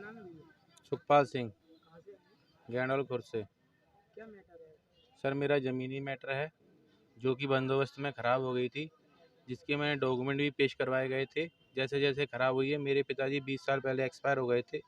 नाम है भैया? सुखपाल सिंह, कहाँ से आए हैं? गैंडोल खुर्द से। क्या मैटर है? सर मेरा ज़मीनी मैटर है जो कि बंदोबस्त में ख़राब हो गई थी, जिसके मैंने डॉक्यूमेंट भी पेश करवाए गए थे। जैसे जैसे ख़राब हुई है, मेरे पिताजी 20 साल पहले एक्सपायर हो गए थे।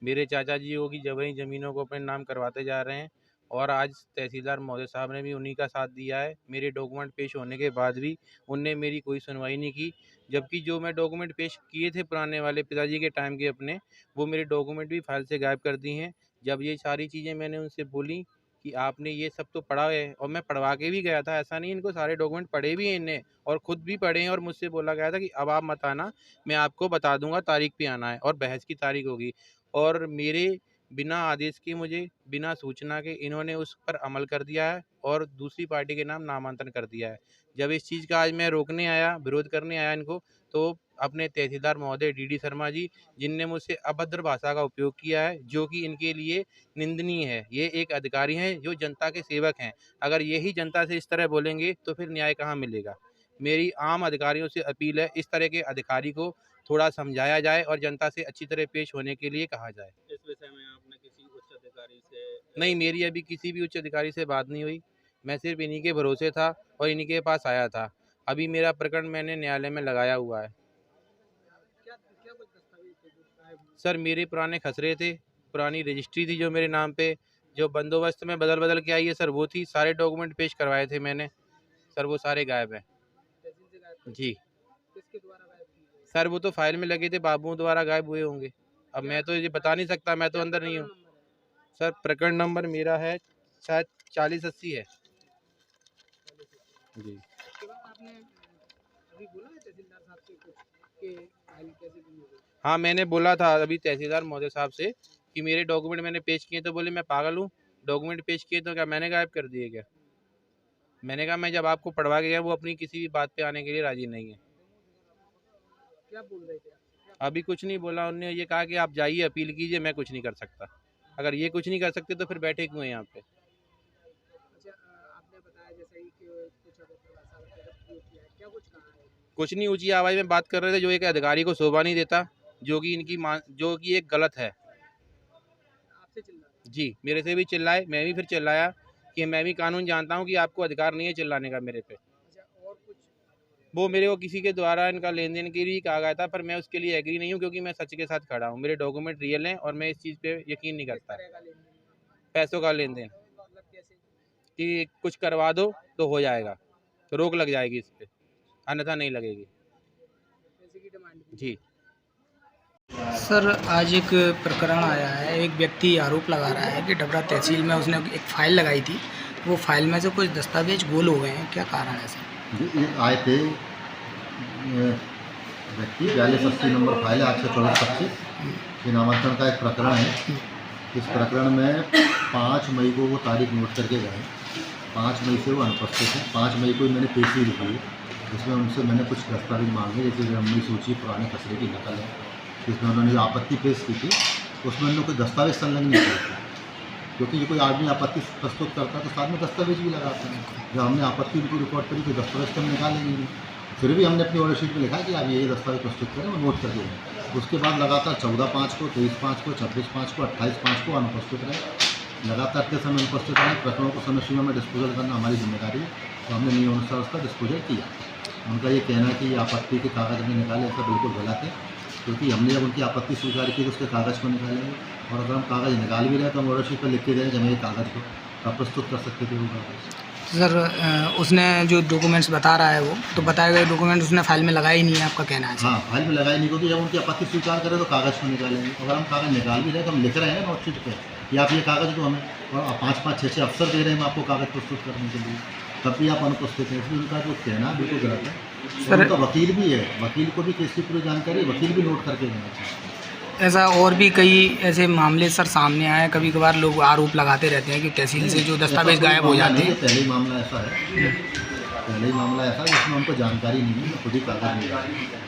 मेरे चाचा जी वो की जबरन ज़मीनों को अपने नाम करवाते जा रहे हैं और आज तहसीलदार महोदय साहब ने भी उन्हीं का साथ दिया है। मेरे डॉक्यूमेंट पेश होने के बाद भी उनने मेरी कोई सुनवाई नहीं की, जबकि जो मैं डॉक्यूमेंट पेश किए थे पुराने वाले पिताजी के टाइम के अपने, वो मेरे डॉक्यूमेंट भी फाइल से गायब कर दी हैं। जब ये सारी चीज़ें मैंने उनसे बोली कि आपने ये सब तो पढ़ा है, और मैं पढ़वा के भी गया था, ऐसा नहीं, इनको सारे डॉक्यूमेंट पढ़े भी हैं इनने और खुद भी पढ़े हैं, और मुझसे बोला गया था कि अब आप मत आना, मैं आपको बता दूंगा तारीख पे आना है और बहस की तारीख होगी। और मेरे बिना आदेश के, मुझे बिना सूचना के इन्होंने उस पर अमल कर दिया है और दूसरी पार्टी के नाम नामांतरण कर दिया है। जब इस चीज़ का आज मैं रोकने आया, विरोध करने आया इनको, तो अपने तहसीलदार महोदय डीडी शर्मा जी, जिनने मुझसे अभद्र भाषा का उपयोग किया है, जो कि इनके लिए निंदनीय है। ये एक अधिकारी हैं जो जनता के सेवक हैं। अगर यही जनता से इस तरह बोलेंगे तो फिर न्याय कहाँ मिलेगा। मेरी आम अधिकारियों से अपील है, इस तरह के अधिकारी को थोड़ा समझाया जाए और जनता से अच्छी तरह पेश होने के लिए कहा जाए। इस विषय में आपने किसी उच्च अधिकारी से? नहीं, मेरी अभी किसी भी उच्च अधिकारी से बात नहीं हुई। मैं सिर्फ इन्हीं के भरोसे था और इन्हीं के पास आया था। अभी मेरा प्रकरण मैंने न्यायालय में लगाया हुआ है। क्या क्या कुछ दस्तावेज थे जो गायब हुए? सर मेरे पुराने खसरे थे, पुरानी रजिस्ट्री थी जो मेरे नाम पे, जो बंदोबस्त में बदल के आई है सर, वो थी। सारे डॉक्यूमेंट पेश करवाए थे मैंने सर, वो सारे गायब हैं। तहसील से गायब थे? जी किसके द्वारा गायब किए गए? सर, वो तो फाइल में लगे थे, बाबुओं द्वारा गायब हुए होंगे। अब मैं तो ये बता नहीं सकता, मैं तो अंदर नहीं हूँ। नंबर है? सर प्रकरण नंबर मेरा है शायद 4080 है जी। उसके बाद आपने अभी बोला है तहसीलदार साहब से कुछ कि फाइल कैसे गुम हो गई? हाँ, मैंने बोला था अभी तहसीलदार महोदय साहब से कि मेरे डॉक्यूमेंट मैंने पेश किए, तो बोले मैं पागल हूँ, डॉक्यूमेंट पेश किए तो क्या मैंने गायब कर दिए क्या। मैंने कहा मैं जब आपको पढ़वा के गया, वो अपनी किसी भी बात पे आने के लिए राजी नहीं है। क्या बोल रहे थे आपसे? क्या अभी कुछ नहीं बोला, उन्होंने ये कहा कि आप जाइए अपील कीजिए, मैं कुछ नहीं कर सकता। अगर ये कुछ नहीं कर सकते तो फिर बैठे क्यों हैं यहाँ पे। अच्छा, आपने बताया जैसे ही कि कुछ अभद्र भाषा वगैरह प्रयोग किया है, क्या कुछ कहा है? कुछ नहीं, ऊंची आवाज़ में बात कर रहे थे, जो एक अधिकारी को शोभा नहीं देता, जो कि जो कि एक गलत है। आपसे चिल्ला रहे जी, मेरे से भी चिल्लाए, मैं भी फिर चिल्लाया कि मैं भी कानून जानता हूँ कि आपको अधिकार नहीं है चिल्लाने का मेरे पे। हैं? अच्छा, और कुछ? वो मेरे को किसी के द्वारा इनका लेन देन के लिए कहा गया था, पर मैं उसके लिए एग्री नहीं हूँ, क्योंकि मैं सच के साथ खड़ा हूँ। मेरे डॉक्यूमेंट रियल हैं और मैं इस चीज़ पे यकीन नहीं किस करता। तरह का लेन देन? पैसों का लेन देन, मतलब कैसे? कि कुछ करवा दो तो हो जाएगा, तो रोक लग जाएगी इस पे, अन्यथा नहीं लगेगी। पैसे की डिमांड की? जी सर, आज एक प्रकरण आया है। एक व्यक्ति आरोप लगा रहा है कि डबरा तहसील में उसने एक फ़ाइल लगाई थी, वो फाइल में से कुछ दस्तावेज गोल हो गए हैं। क्या कारण है सर? ये आए थे व्यक्ति 4280 नंबर फाइल है, 824/25। ये नामांकन का एक प्रकरण है। इस प्रकरण में 5 मई को वो तारीख नोट करके गए। 5 मई से वो अनुपस्थित है। 5 मई को मैंने पेशी लिखी है, जिसमें उनसे मैंने कुछ दस्तावेज मांगे, जैसे लंबी सूची पुराने खसरे की नकल है, जिसमें उन्होंने जो आपत्ति पेश की थी उसमें उन्होंने कोई दस्तावेज संलग्न नहीं किया था, क्योंकि ये कोई आदमी आपत्ति प्रस्तुत करता है तो साथ में दस्तावेज भी लगाते हैं। जब हमने आपत्ति उनको रिकॉर्ड करी तो दस्तावेज तो हम निकालेंगे नहीं, फिर भी हमने अपनी ऑर्डर शीट में लिखा कि आप ये दस्तावेज प्रस्तुत करें और नोट कर देंगे। उसके बाद लगातार 14/5 को, 23/5 को, 26/5 को, 28/5 को अनुपस्थित रहे। लगातार के समय अनुपस्थित रहे। प्रकरणों को समय सीमा में डिस्पोजल करना हमारी जिम्मेदारी है, तो हमने नियमानुसार उसका डिस्पोजल किया। उनका ये कहना है कि ये आपत्ति के कागज़ हमने निकाले, ऐसा बिल्कुल गलत है, क्योंकि हमने जब उनकी आपत्ति स्वीकार की तो उसके कागज़ को निकालेंगे, और अगर हम कागज़ निकाल भी रहे तो हम ऑर्डर शीट पर लिख के दें कि हमें ये कागज़ को प्रस्तुत कर सकते थे वो कागज़। सर, उसने जो डॉक्यूमेंट्स बता रहा है वो तो बताए गए डॉक्यूमेंट उसने फाइल में लगाए ही नहीं है, आपका कहना है? हाँ, फाइल में लगाई नहीं, क्योंकि जब उनकी आपत्ति स्वीकार करें तो कागज़ को निकालेंगे। अगर हम कागज़ निकाल भी रहे तो हम लिख रहे हैं नोट शीट पर कि आप ये कागज़ दो हमें, और 5-5, 6-6 अफसर दे रहे हैं आपको कागज़ प्रस्तुत करने के लिए, तब भी आप अनुपस्थित हैं। इसलिए उनका जो कहना बिल्कुल गलत है। और उनका वकील भी है, वकील को भी केस की पूरी जानकारी, वकील भी नोट करके देना चाहिए। ऐसा और भी कई ऐसे मामले सर सामने आए, कभी कभार लोग आरोप लगाते रहते हैं कि तहसील से जो दस्तावेज गायब हो जाते हैं। पहले ही मामला ऐसा है, पहले ही मामला ऐसा है जिसमें उनको जानकारी नहीं है, खुद ही कागज़ नहीं है।